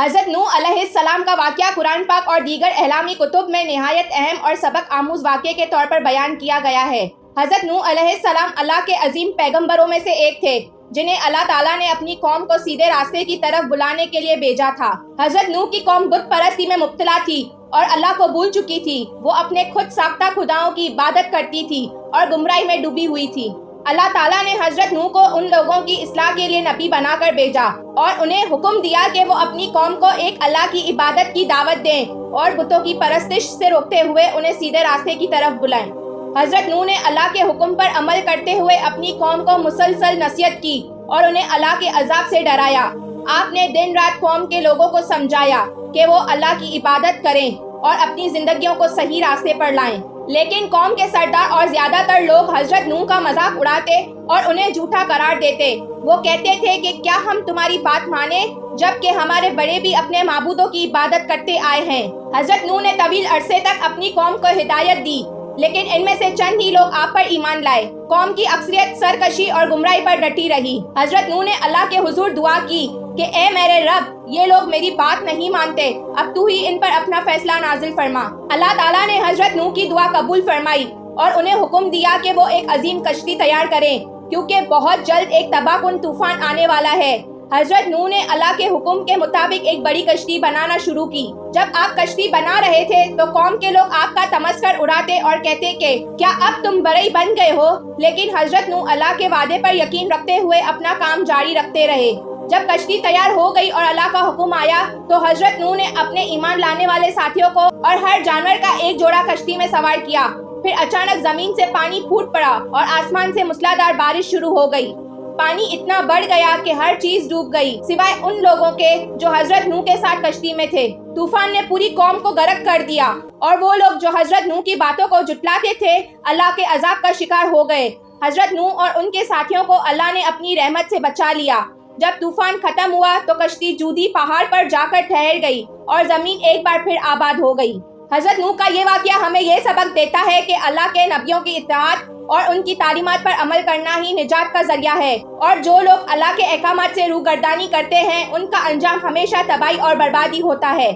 حضرت نوح علیہ السلام کا واقعہ قرآن پاک اور دیگر اعلامی کتب میں نہایت اہم اور سبق آموز واقعے کے طور پر بیان کیا گیا ہے۔ حضرت نوح علیہ السلام اللہ کے عظیم پیغمبروں میں سے ایک تھے جنہیں اللہ تعالیٰ نے اپنی قوم کو سیدھے راستے کی طرف بلانے کے لیے بھیجا تھا۔ حضرت نوح کی قوم بت پرستی میں مبتلا تھی اور اللہ کو بھول چکی تھی۔ وہ اپنے خود ساختہ خداؤں کی عبادت کرتی تھی اور گمراہی میں ڈوبی ہوئی تھی۔ اللہ تعالیٰ نے حضرت نوح کو ان لوگوں کی اصلاح کے لیے نبی بنا کر بھیجا اور انہیں حکم دیا کہ وہ اپنی قوم کو ایک اللہ کی عبادت کی دعوت دیں اور بتوں کی پرستش سے روکتے ہوئے انہیں سیدھے راستے کی طرف بلائیں۔ حضرت نوح نے اللہ کے حکم پر عمل کرتے ہوئے اپنی قوم کو مسلسل نصیحت کی اور انہیں اللہ کے عذاب سے ڈرایا۔ آپ نے دن رات قوم کے لوگوں کو سمجھایا کہ وہ اللہ کی عبادت کریں اور اپنی زندگیوں کو صحیح راستے پر لائیں، لیکن قوم کے سردار اور زیادہ تر لوگ حضرت نوح کا مذاق اڑاتے اور انہیں جھوٹا قرار دیتے۔ وہ کہتے تھے کہ کیا ہم تمہاری بات مانیں جبکہ ہمارے بڑے بھی اپنے معبودوں کی عبادت کرتے آئے ہیں۔ حضرت نوح نے طویل عرصے تک اپنی قوم کو ہدایت دی، لیکن ان میں سے چند ہی لوگ آپ پر ایمان لائے۔ قوم کی اکثریت سرکشی اور گمراہی پر ڈٹی رہی۔ حضرت نوح نے اللہ کے حضور دعا کی کہ اے میرے رب، یہ لوگ میری بات نہیں مانتے، اب تو ہی ان پر اپنا فیصلہ نازل فرما۔ اللہ تعالیٰ نے حضرت نوح کی دعا قبول فرمائی اور انہیں حکم دیا کہ وہ ایک عظیم کشتی تیار کریں کیونکہ بہت جلد ایک تباہ کن طوفان آنے والا ہے۔ حضرت نوح نے اللہ کے حکم کے مطابق ایک بڑی کشتی بنانا شروع کی۔ جب آپ کشتی بنا رہے تھے تو قوم کے لوگ آپ کا تمسخر اڑاتے اور کہتے کہ کیا اب تم بڑے بن گئے ہو، لیکن حضرت نوح اللہ کے وعدے پر یقین رکھتے ہوئے اپنا کام جاری رکھتے رہے۔ جب کشتی تیار ہو گئی اور اللہ کا حکم آیا تو حضرت نوح نے اپنے ایمان لانے والے ساتھیوں کو اور ہر جانور کا ایک جوڑا کشتی میں سوار کیا۔ پھر اچانک زمین سے پانی پھوٹ پڑا اور آسمان سے موسلادھار بارش شروع ہو گئی۔ پانی اتنا بڑھ گیا کہ ہر چیز ڈوب گئی سوائے ان لوگوں کے جو حضرت نوح کے ساتھ کشتی میں تھے۔ طوفان نے پوری قوم کو غرق کر دیا اور وہ لوگ جو حضرت نوح کی باتوں کو جھٹلاتے تھے اللہ کے عذاب کا شکار ہو گئے۔ حضرت نوح اور ان کے ساتھیوں کو اللہ نے اپنی رحمت سے بچا لیا۔ جب طوفان ختم ہوا تو کشتی جودی پہاڑ پر جا کر ٹھہر گئی اور زمین ایک بار پھر آباد ہو گئی۔ حضرت نوح کا یہ واقعہ ہمیں یہ سبق دیتا ہے کہ اللہ کے نبیوں کی اطاعت اور ان کی تعلیمات پر عمل کرنا ہی نجات کا ذریعہ ہے، اور جو لوگ اللہ کے احکامات سے روگردانی کرتے ہیں ان کا انجام ہمیشہ تباہی اور بربادی ہوتا ہے۔